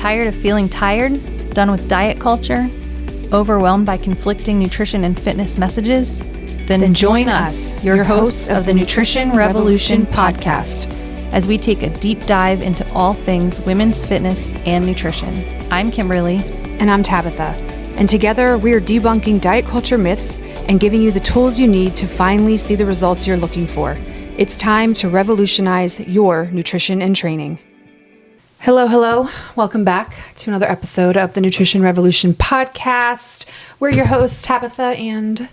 Tired of feeling tired? Done with diet culture? Overwhelmed by conflicting nutrition and fitness messages? Then join us, your hosts of the Nutrition Revolution podcast, as we take a deep dive into all things women's fitness and nutrition. I'm Kimberly. And I'm Tabitha. And together we are debunking diet culture myths and giving you the tools you need to finally see the results you're looking for. It's time to revolutionize your nutrition and training. Hello. Welcome back to another episode of the Nutrition Revolution podcast. We're your hosts, Tabitha and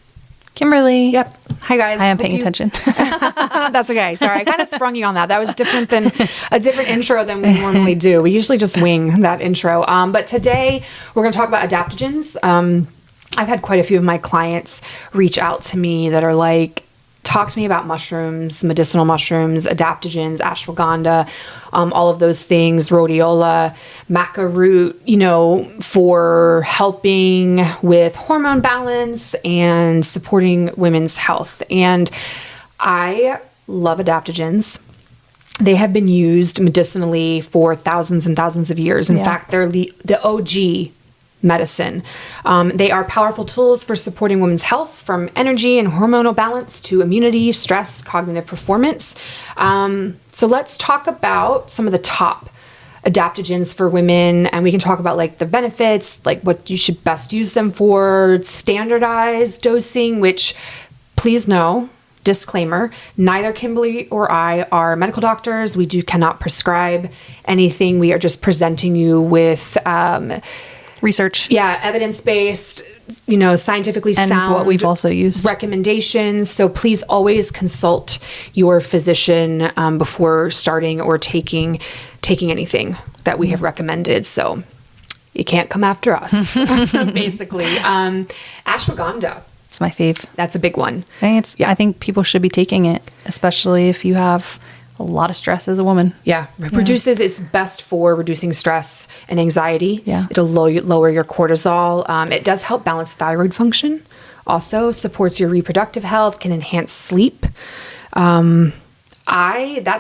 Kimberly. Yep. Hi, guys. I am paying attention. That's okay. Sorry, I kind of sprung you on that. That was different than a different intro than we normally do. We usually just wing that intro. But today we're going to talk about adaptogens. I've had quite a few of my clients reach out to me that are like, talk to me about mushrooms, medicinal mushrooms, adaptogens, ashwagandha, all of those things, rhodiola, maca root, for helping with hormone balance and supporting women's health. And I love adaptogens. They have been used medicinally for thousands and thousands of years. In fact, they're the OG medicine. They are powerful tools for supporting women's health, from energy and hormonal balance to immunity, stress, cognitive performance. So let's talk about some of the top adaptogens for women, and we can talk about like the benefits, like what you should best use them for, standardized dosing, which please know, disclaimer, neither Kimberly or I are medical doctors. We cannot prescribe anything. We are just presenting you with Research. Yeah, evidence-based, scientifically and sound. What we've also used. Recommendations. So please always consult your physician before starting or taking anything that we have recommended. So you can't come after us, basically. Ashwagandha. It's my fave. That's a big one. I think people should be taking it, especially if you have a lot of stress as a woman. Yeah. It's best for reducing stress and anxiety. Yeah. It'll lower your cortisol. It does help balance thyroid function. Also supports your reproductive health, can enhance sleep. That's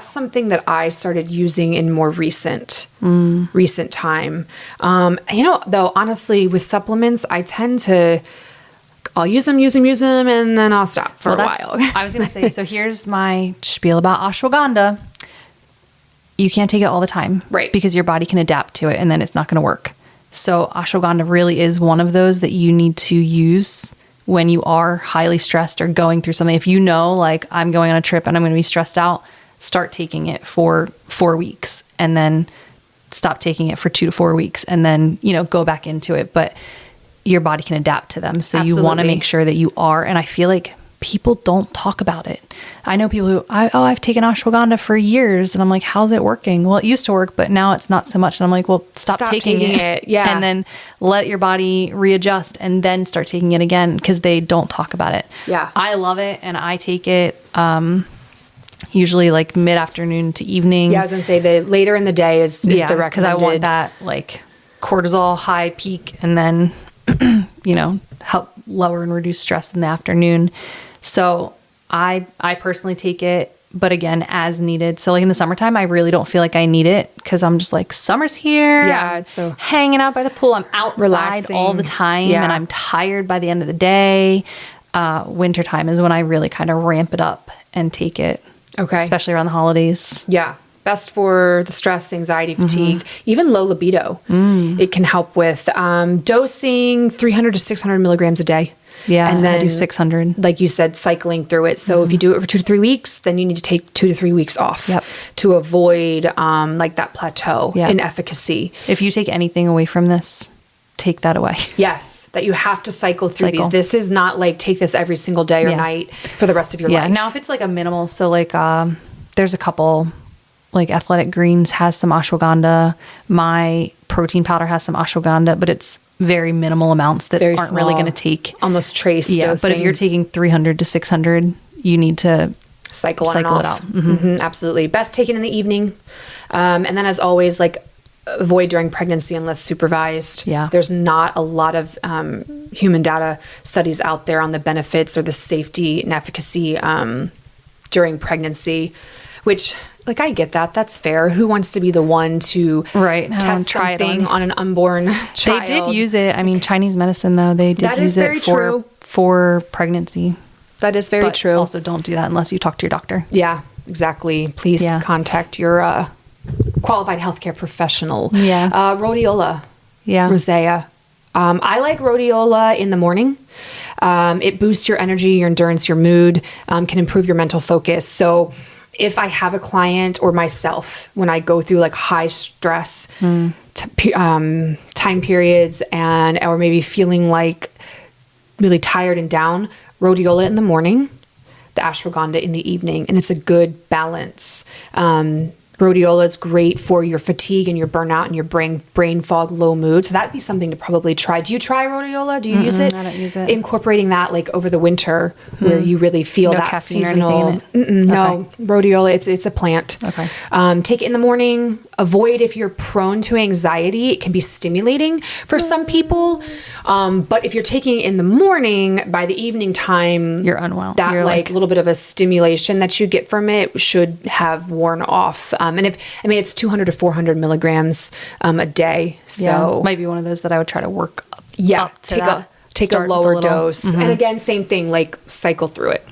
something that I started using in more recent time. Though honestly with supplements, I tend to I'll use them, and then I'll stop for a while. I was going to say, so here's my spiel about ashwagandha. You can't take it all the time. Right. Because your body can adapt to it, and then it's not going to work. So ashwagandha really is one of those that you need to use when you are highly stressed or going through something. If you know, like, I'm going on a trip and I'm going to be stressed out, start taking it for 4 weeks, and then stop taking it for 2 to 4 weeks, and then, go back into it. But your body can adapt to them. So Absolutely. You want to make sure that you are. And I feel like people don't talk about it. I know people who, I've taken ashwagandha for years. And I'm like, how's it working? Well, it used to work, but now it's not so much. And I'm like, well, stop taking it. Yeah. And then let your body readjust and then start taking it again, because they don't talk about it. Yeah. I love it. And I take it usually like mid-afternoon to evening. Yeah, I was going to say the later in the day is the recommended. Because I want that like cortisol high peak, and then help lower and reduce stress in the afternoon. So I personally take it, but again, as needed. So like in the summertime, I really don't feel like I need it, because I'm just like, summer's here. Yeah, it's so hanging out by the pool. I'm outside relaxing all the time, and I'm tired by the end of the day. Wintertime is when I really kind of ramp it up and take it. Okay. Especially around the holidays. Yeah. Best for the stress, anxiety, fatigue, even low libido. It can help with dosing 300 to 600 milligrams a day. Yeah, and then I do 600. Like you said, cycling through it. So if you do it for 2 to 3 weeks, then you need to take 2 to 3 weeks off to avoid like that plateau in efficacy. If you take anything away from this, take that away. Yes, that you have to cycle through these. This is not like take this every single day or night for the rest of your life. Now if it's like a minimal, so like there's a couple, like Athletic Greens has some ashwagandha. My protein powder has some ashwagandha, but it's very minimal amounts that aren't really going to take. Almost trace dosing. But if you're taking 300 to 600, you need to cycle it out. Mm-hmm. Absolutely. Best taken in the evening. And then as always, like avoid during pregnancy unless supervised. Yeah. There's not a lot of human data studies out there on the benefits or the safety and efficacy during pregnancy, which Like, I get that. That's fair. Who wants to be the one to test try something on an unborn child? They did use it. I mean, Chinese medicine, though, they did use it for pregnancy. That is very true. Also, don't do that unless you talk to your doctor. Yeah, exactly. Please contact your qualified healthcare professional. Yeah. Rhodiola. Yeah. Rosea. I like rhodiola in the morning. It boosts your energy, your endurance, your mood, can improve your mental focus. So if I have a client or myself, when I go through like high stress time periods or maybe feeling like really tired and down, rhodiola in the morning, the ashwagandha in the evening, and it's a good balance. Rhodiola is great for your fatigue and your burnout and your brain fog, low mood. So that'd be something to probably try. Do you try rhodiola? Do you use it? I don't use it. Incorporating that like over the winter where you really feel that caffeine seasonal. Or anything in it? No, rhodiola, it's a plant. Okay. Take it in the morning. Avoid if you're prone to anxiety. It can be stimulating for some people. But if you're taking it in the morning, by the evening time, you're unwell. That you're like little bit of a stimulation that you get from it should have worn off. And it's 200 to 400 milligrams a day. So might be one of those that I would try to work up. Take a lower dose. And again, same thing, like cycle through it.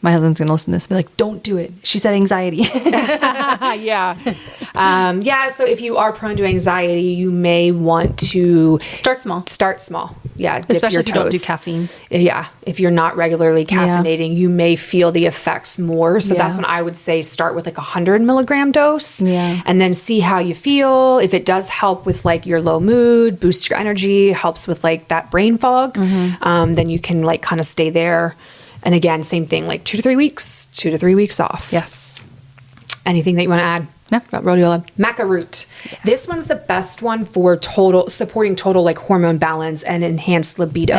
My husband's going to listen to this and be like, don't do it. She said anxiety. Yeah. So if you are prone to anxiety, you may want to start small. Yeah. Dip Especially your if you don't do toes. caffeine. Yeah. If you're not regularly caffeinating, you may feel the effects more. So that's when I would say start with like 100 milligram dose. Yeah. And then see how you feel. If it does help with like your low mood, boost your energy, helps with like that brain fog, then you can like kind of stay there. And again, same thing, like 2 to 3 weeks off. Yes. Anything that you want to add? No. About rhodiola? Maca root. Yeah. This one's the best one for supporting total like hormone balance and enhanced libido.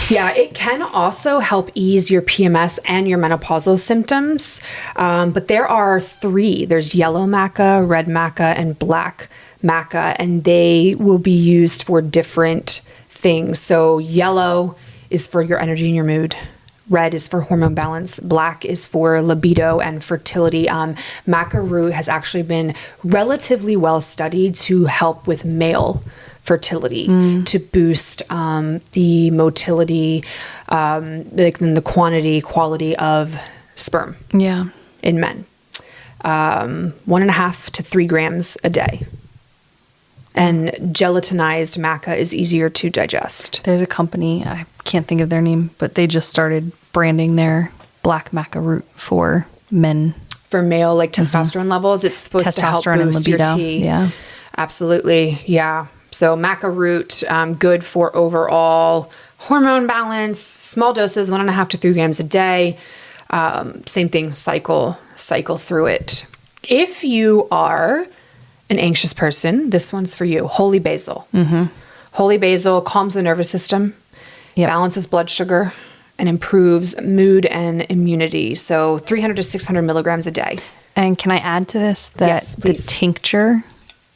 Yeah, it can also help ease your PMS and your menopausal symptoms. But there are 3. There's yellow maca, red maca, and black maca, and they will be used for different things. So yellow is for your energy and your mood. Red is for hormone balance. Black is for libido and fertility. Maca root has actually been relatively well studied to help with male fertility, to boost the motility, the quality of sperm in men. 1.5 to 3 grams a day. And gelatinized maca is easier to digest. There's a company, I can't think of their name, but they just started branding their black maca root for men. For male, like testosterone levels, it's supposed to help boost your T. Yeah. Absolutely. Yeah. So maca root, good for overall hormone balance, small doses, 1.5 to 3 grams a day. Same thing, cycle through it. If you are an anxious person, this one's for you. Holy basil. Holy basil calms the nervous system, balances blood sugar, and improves mood and immunity. So 300 to 600 milligrams a day. And can I add to this that the tincture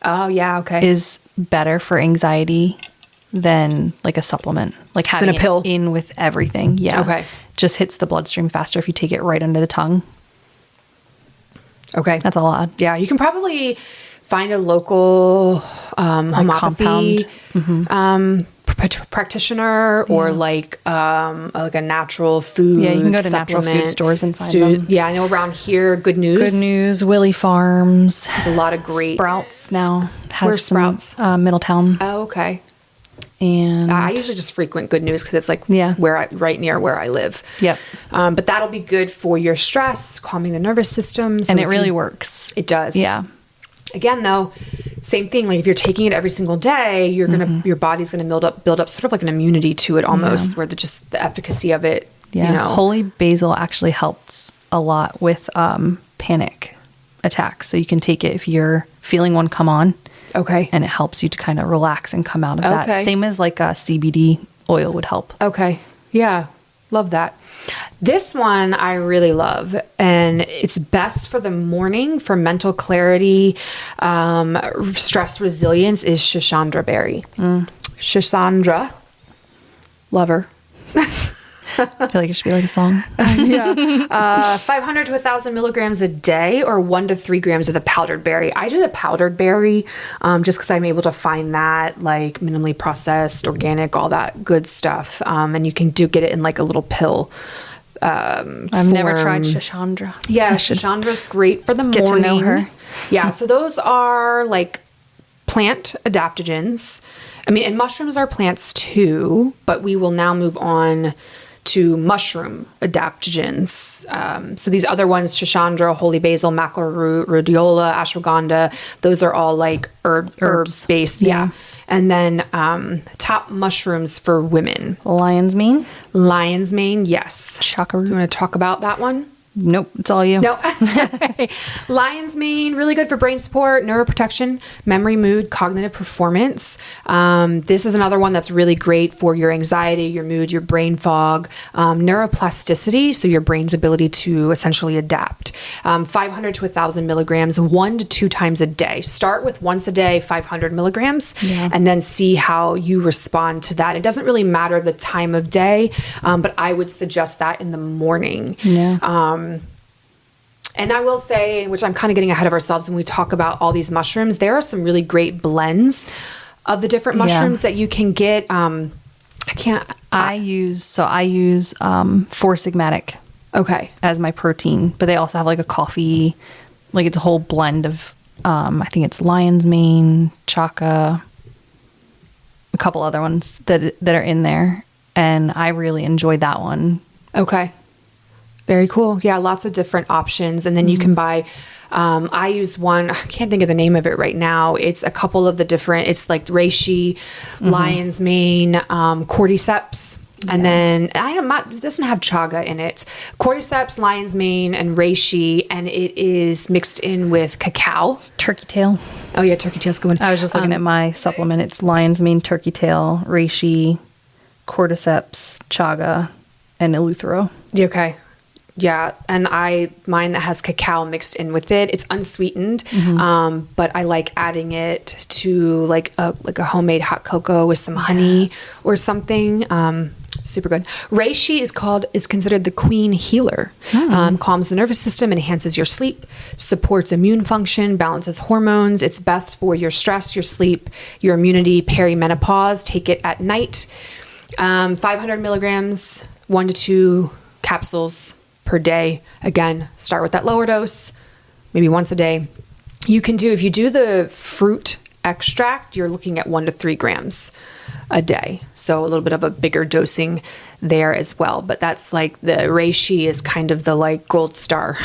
is better for anxiety than like a supplement, like having a pill in with everything. Yeah. Okay. Just hits the bloodstream faster if you take it right under the tongue. Okay. That's all I'll add. Yeah. You can probably find a local homeopathy practitioner or like a natural food. Yeah, you can go to natural food stores and find them. Yeah, I know around here, Good News, Willie Farms. It's a lot of great. Sprouts now. Where's Sprouts? Middletown. Oh, okay. And I usually just frequent Good News because it's like right near where I live. Yep. But that'll be good for your stress, calming the nervous system. And it really works. It does. Yeah. Again, though, same thing. Like if you're taking it every single day, your body's gonna build up sort of like an immunity to it almost, where the efficacy of it. Yeah. Holy basil actually helps a lot with panic attacks. So you can take it if you're feeling one come on. Okay. And it helps you to kind of relax and come out of that. Same as like a CBD oil would help. Okay. Yeah. Love that. This one I really love, and it's best for the morning for mental clarity, stress resilience is Schisandra berry. Schisandra. Love her. I feel like it should be like a song. 500 to 1,000 milligrams a day, or 1 to 3 grams of the powdered berry. I do the powdered berry just because I'm able to find that like minimally processed, organic, all that good stuff. And you can get it in like a little pill. I've never tried Shashandra. Yeah, Shashandra's great for the morning. Get to know her. Yeah, so those are like plant adaptogens. I mean, and mushrooms are plants too, but we will now move on to mushroom adaptogens. So these other ones, Shashandra, holy basil, maca root, rhodiola, ashwagandha, those are all like herbs based. Yeah. And then top mushrooms for women. Lion's mane. Lion's mane, yes. Chakra. You want to talk about that one? Nope, it's all you. No. Lion's mane, really good for brain support, neuroprotection, memory, mood, cognitive performance. This is another one that's really great for your anxiety, your mood, your brain fog, neuroplasticity, so your brain's ability to essentially adapt. 500 to 1,000 milligrams, 1 to 2 times a day. Start with once a day, 500 milligrams, and then see how you respond to that. It doesn't really matter the time of day, but I would suggest that in the morning. Yeah. And I will say, which I'm kind of getting ahead of ourselves when we talk about all these mushrooms, there are some really great blends of the different mushrooms that you can get. I use 4-Sigmatic. Okay. As my protein, but they also have like a coffee, like it's a whole blend of, I think it's lion's mane, chaca, a couple other ones that are in there. And I really enjoyed that one. Okay. Very cool. Yeah, lots of different options. And then you can buy, I use one, I can't think of the name of it right now. It's a couple of the different, it's like reishi, lion's mane, cordyceps. And then it doesn't have chaga in it. Cordyceps, lion's mane, and reishi, and it is mixed in with cacao. Turkey tail. Oh yeah, turkey tail's good one. I was just looking at my supplement. It's lion's mane, turkey tail, reishi, cordyceps, chaga, and eleuthero. Okay. Yeah, and mine that has cacao mixed in with it. It's unsweetened, but I like adding it to like a homemade hot cocoa with some honey or something. Super good. Reishi is considered the queen healer. Calms the nervous system, enhances your sleep, supports immune function, balances hormones. It's best for your stress, your sleep, your immunity, perimenopause. Take it at night. 500 milligrams, 1 to 2 capsules per day. Again, start with that lower dose, maybe once a day. You can if you do the fruit extract, you're looking at 1 to 3 grams a day. So a little bit of a bigger dosing there as well. But that's like the reishi is kind of the like gold star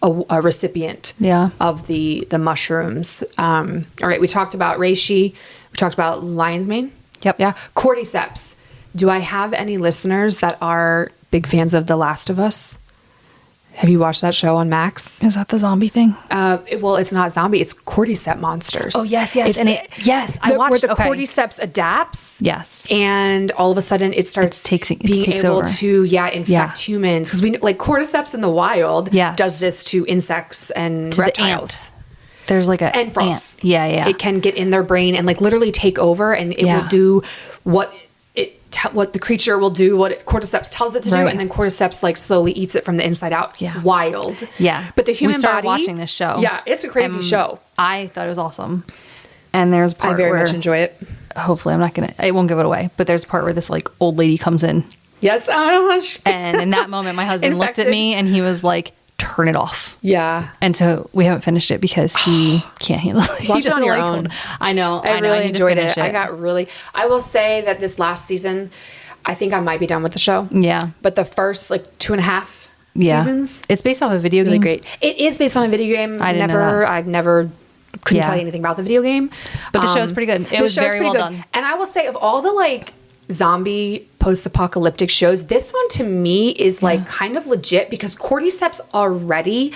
a recipient of the mushrooms. All right, we talked about reishi. We talked about lion's mane. Yep. Yeah. Cordyceps. Do I have any listeners that are big fans of The Last of Us? Have you watched that show on Max? Is that the zombie thing? Well, it's not zombie. It's cordyceps monsters. Oh, yes. I watched where the cordyceps adapts. Yes. And all of a sudden it starts being able to infect humans. Because we like cordyceps in the wild does this to insects and to reptiles. There's like and frogs. Ant. Yeah. It can get in their brain and like literally take over, and it will do what the creature will do, what cordyceps tells it to do, and then cordyceps like slowly eats it from the inside out. Yeah. Wild. Yeah. But the human body, watching this show. Yeah, it's a crazy show. I thought it was awesome. And there's a part I very much enjoy it. Hopefully I won't give it away, but there's a part where this like old lady comes in. Yes. And in that moment, my husband looked at me and he was like, turn it off. Yeah. And so we haven't finished it because he can't handle it. Watch it on your own. I know. I really enjoyed it. I will say that this last season, I think I might be done with the show. Yeah. But the first like 2.5 seasons. It's based off a video game. Really great. It is based on a video game. I've never couldn't tell you anything about the video game. But the show's pretty good. It was very well done. And I will say of all the like zombie post-apocalyptic shows, this one to me is like kind of legit because cordyceps already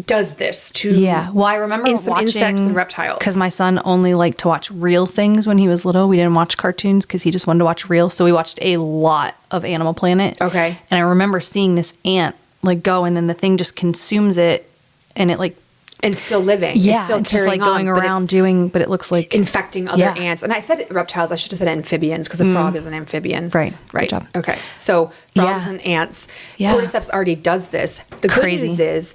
does this to well, I remember watching insects and reptiles because my son only liked to watch real things when he was little. We didn't watch cartoons because he just wanted to watch real, so we watched a lot of Animal Planet. Okay. And I remember seeing this ant like go, and then the thing just consumes it, and it like and still living. Yeah, it's still it's just like carrying going on, but around it's doing, but it looks like infecting other ants. And I said reptiles. I should have said amphibians because a frog is an amphibian. Right. Right. Good job. Okay. So frogs Yeah. and ants. Yeah. Cordyceps already does this. The Crazy. good news is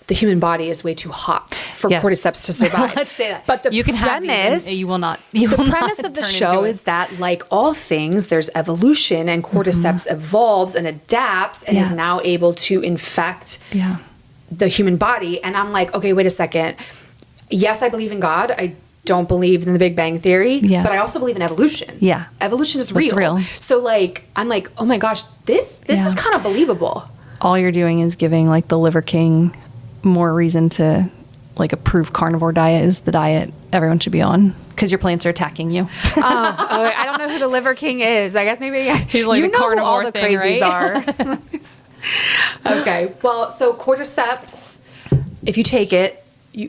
the human body is way too hot for Yes. cordyceps to survive. Let's say that. But the you can have premise, these and you will not. You will the not premise of the turn show into it. is that, like all things, there's evolution, and cordyceps evolves and adapts and is now able to infect Yeah. the human body. And I'm like, okay, wait a second. Yes, I believe in God. I don't believe in the Big Bang Theory, but I also believe in evolution. Yeah. Evolution is real. It's real. So like, I'm like, oh my gosh, this is kind of believable. All you're doing is giving like the Liver King more reason to like approve carnivore diet is the diet everyone should be on because your plants are attacking you. I don't know who the Liver King is. I guess maybe He's like you the know who all carnivore the thing, crazies right? are. Okay. Well, so cordyceps, if you take it,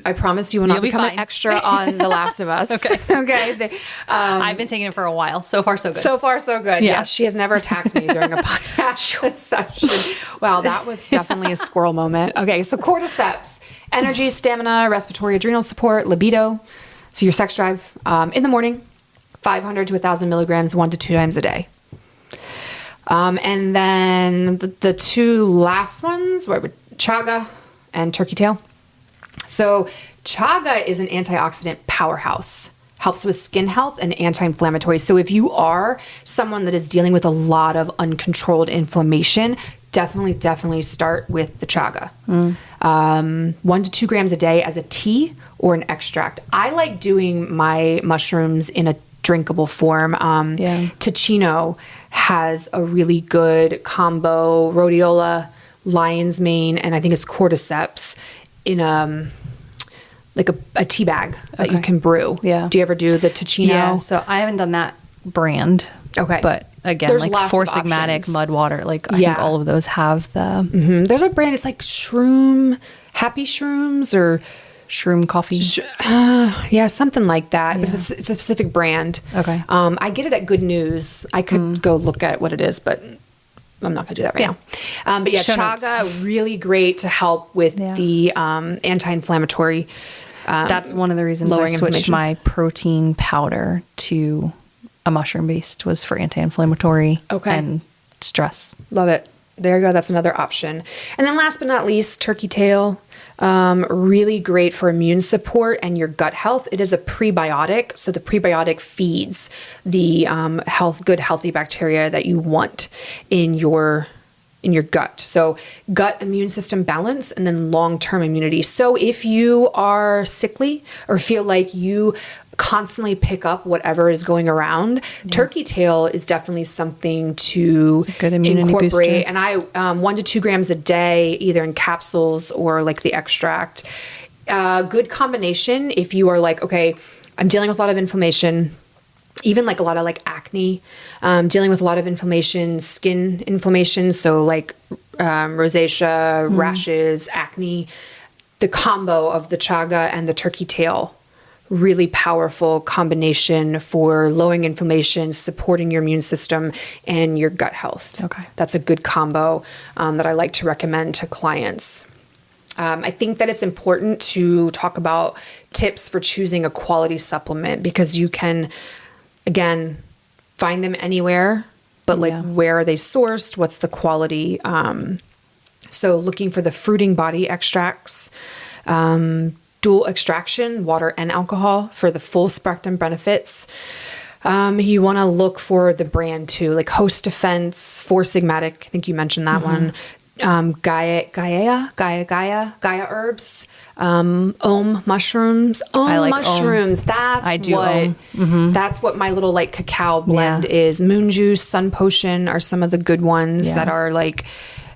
I promise you will not You'll be become an fine. extra on The Last of Us. Okay. Okay. I've been taking it for a while. So far, so good. So far, so good. Yeah. Yes, she has never attacked me during a podcast session. Wow, that was definitely a squirrel moment. Okay, so cordyceps, energy, stamina, respiratory, adrenal support, libido. So your sex drive in the morning, 500 to 1,000 milligrams, 1 to 2 times a day. And then the two last ones were chaga and turkey tail. So chaga is an antioxidant powerhouse, helps with skin health and anti-inflammatory. So if you are someone that is dealing with a lot of uncontrolled inflammation, definitely start with the chaga. 1 to 2 grams a day as a tea or an extract. I like doing my mushrooms in a drinkable form. Ticino has a really good combo, rhodiola, lion's mane, and I think it's cordyceps in like a tea bag that you can brew. Yeah. Do you ever do the Ticino? Yeah. So I haven't done that brand. Okay. But again, There's like lots Four of Sigmatic, options. Mud Water, like I think all of those have the There's a brand, it's like Shroom, Happy Shrooms or shroom coffee. something like that. But it's a specific brand. Okay. I get it at Good News. I could go look at what it is, but I'm not going to do that right now. But yeah, Show notes. chaga, really great to help with the anti-inflammatory. That's one of the reasons I lowering switched inflammation. my protein powder to a mushroom based was for anti-inflammatory and stress. Love it. There you go. That's another option. And then last but not least, turkey tail. Really great for immune support and your gut health. It is a prebiotic. So the prebiotic feeds the good, healthy bacteria that you want in your gut. So gut immune system balance and then long-term immunity. So if you are sickly or feel like you constantly pick up whatever is going around, turkey tail is definitely something to good immunity incorporate. booster. And I 1 to 2 grams a day, either in capsules or like the extract. Good combination if you are like, okay, I'm dealing with a lot of inflammation, even like a lot of like acne, dealing with a lot of inflammation, skin inflammation. So like rosacea, rashes, acne, the combo of the chaga and the turkey tail, really powerful combination for lowering inflammation, supporting your immune system and your gut health. Okay. That's a good combo that I like to recommend to clients. I think that it's important to talk about tips for choosing a quality supplement because you can, again, find them anywhere, but like where are they sourced? What's the quality? So looking for the fruiting body extracts, dual extraction, water and alcohol for the full spectrum benefits. You want to look for the brand too, like Host Defense, Four Sigmatic. I think you mentioned that one. Gaia herbs, Om mushrooms. I like mushrooms. Om. That's I do what. Om. That's what my little like cacao blend is. Moon Juice, Sun Potion are some of the good ones that are like.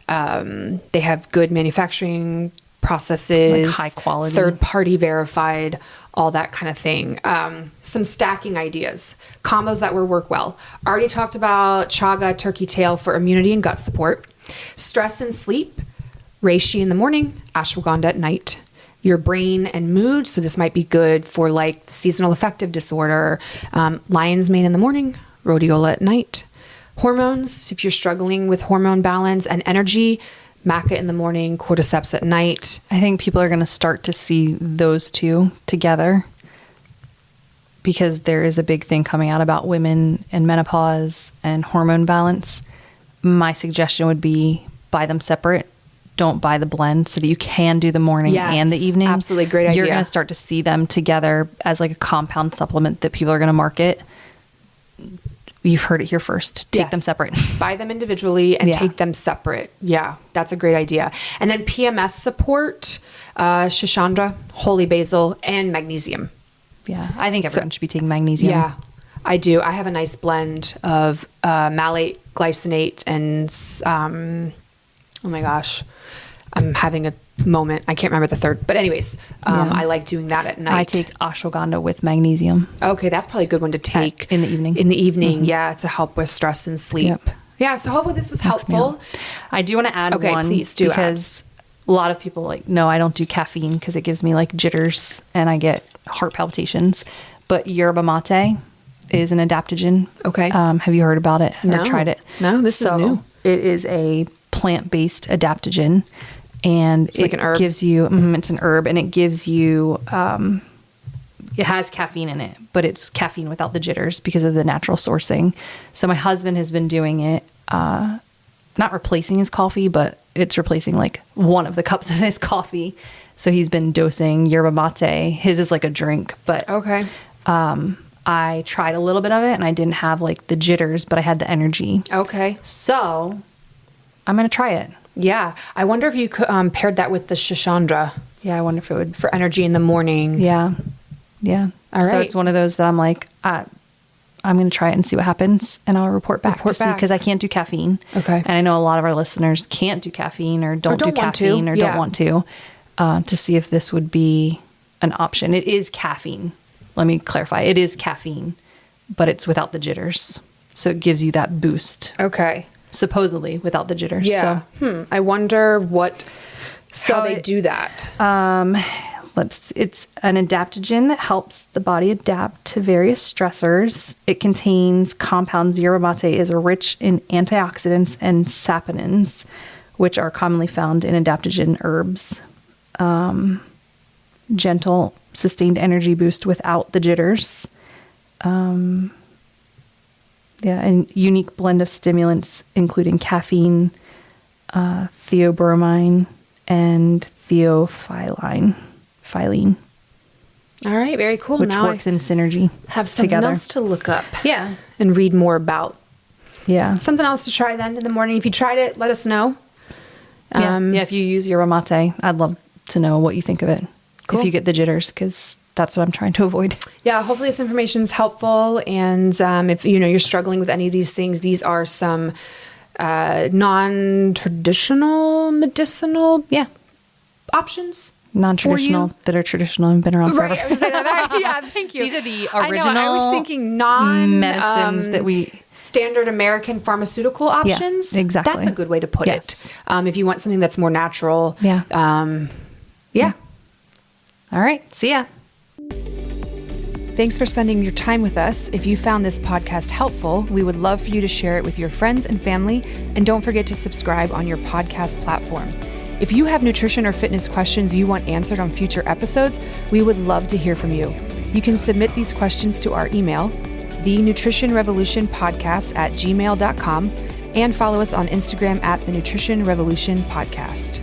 They have good manufacturing processes, like high quality, third party verified, all that kind of thing. Some stacking ideas, combos that will work well. Already talked about chaga, turkey tail for immunity and gut support. Stress and sleep, reishi in the morning, ashwagandha at night. Your brain and mood, so this might be good for like seasonal affective disorder. Lion's mane in the morning, rhodiola at night. Hormones, if you're struggling with hormone balance and energy, maca in the morning, cordyceps at night. I think people are going to start to see those two together because there is a big thing coming out about women and menopause and hormone balance. My suggestion would be buy them separate. Don't buy the blend so that you can do the morning and the evening. Absolutely. Great idea. You're going to start to see them together as like a compound supplement that people are going to market. You've heard it here first. Take them separate. Buy them individually and take them separate. Yeah, that's a great idea. And then PMS support, ashwagandha, holy basil, and magnesium. Yeah, I think everyone should be taking magnesium. Yeah, I do. I have a nice blend of malate, glycinate, and oh my gosh, I'm having a moment. I can't remember the third. But anyways, I like doing that at night. I take ashwagandha with magnesium. Okay, that's probably a good one to take. In the evening. In the evening, yeah, to help with stress and sleep. Yep. Yeah, so hopefully this was helpful. I do want to add one. Please do because a lot of people like, no, I don't do caffeine because it gives me like jitters and I get heart palpitations. But yerba mate is an adaptogen. Okay. Have you heard about it or No. tried it? No, this is new. It is a plant-based adaptogen. And It's like an herb. gives you, it's an herb, and it gives you, it has caffeine in it, but it's caffeine without the jitters because of the natural sourcing. So my husband has been doing it, not replacing his coffee, but it's replacing like one of the cups of his coffee. So he's been dosing yerba mate. His is like a drink, but Okay. I tried a little bit of it and I didn't have like the jitters, but I had the energy. Okay. So I'm going to try it. Yeah. I wonder if you could paired that with the ashwagandha Yeah, I wonder if it would. for energy in the morning. Yeah. Yeah. All So right. it's one of those that I'm like, I'm going to try it and see what happens. And I'll report back to see, because I can't do caffeine. Okay. And I know a lot of our listeners can't do caffeine or don't do want to. caffeine or Yeah. don't want to see if this would be an option. It is caffeine. Let me clarify. It is caffeine, but it's without the jitters. So it gives you that boost, Okay. supposedly without the jitters. Yeah. So, I wonder how they it- do that. It's an adaptogen that helps the body adapt to various stressors. It contains compounds. Yerba mate is rich in antioxidants and saponins, which are commonly found in adaptogen herbs. Gentle, sustained energy boost without the jitters. A unique blend of stimulants, including caffeine, theobromine, and theophylline. All right. Very cool. Which Now works in synergy. I have something together. else to look up. Yeah. And read more about. Yeah. Something else to try then in the morning. If you tried it, let us know. Yeah. If you use yerba mate, I'd love to know what you think of it. Cool. If you get the jitters, because that's what I'm trying to avoid. Yeah, hopefully this information is helpful. And if you're struggling with any of these things, these are some non-traditional medicinal options. Non-traditional that are traditional and been around forever. Right, I was saying that. Yeah, thank you. These are the I know, original I was thinking non medicines that we standard American pharmaceutical options. exactly. That's a good way to put Yes. it. If you want something that's more natural. Yeah. Yeah. All right. See ya. Thanks for spending your time with us. If you found this podcast helpful, we would love for you to share it with your friends and family. And don't forget to subscribe on your podcast platform. If you have nutrition or fitness questions you want answered on future episodes, we would love to hear from you. You can submit these questions to our email, thenutritionrevolutionpodcast@gmail.com, and follow us on Instagram @thenutritionrevolutionpodcast.